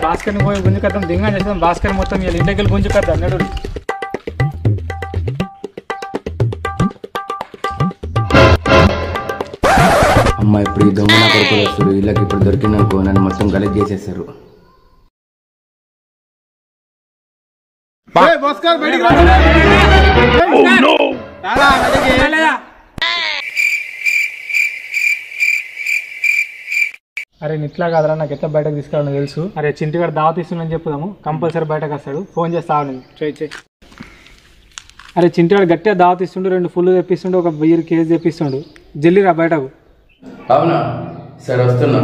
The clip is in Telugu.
భాస్కర్ని పోయి గుంజుకద్దాం దింగా చేద్దాం భాస్కర్ మొత్తం వీళ్ళ ఇంటికి గుంజుకద్దాం అన్నాడు. అమ్మ ఇప్పుడు ఈ దొంగ నా కొడుకులు వస్తారు, వీళ్ళకి ఇప్పుడు దొరికిందనుకో నన్ను మొత్తం గలీజ్ చేసేస్తారు. అరే ఇట్లా కాదరా, నాకు ఎట్లా బయటకు తీసుకురావడం తెలుసు. అరే చింటిగాడు దావత్ ఇస్తుందని చెప్పుదాము, కంపల్సరీ బయటకు వస్తాడు. ఫోన్ చేస్తావు చేయి. అరే చింటిగాడు గట్టిగా దావత్ ఇస్తుండు, 2 ఫుల్ తెప్పిస్తుండు, ఒక 1000 కేజీ తెప్పిస్తుండు. జల్లిరా బయటకు. అవునా సరే వస్తున్నా.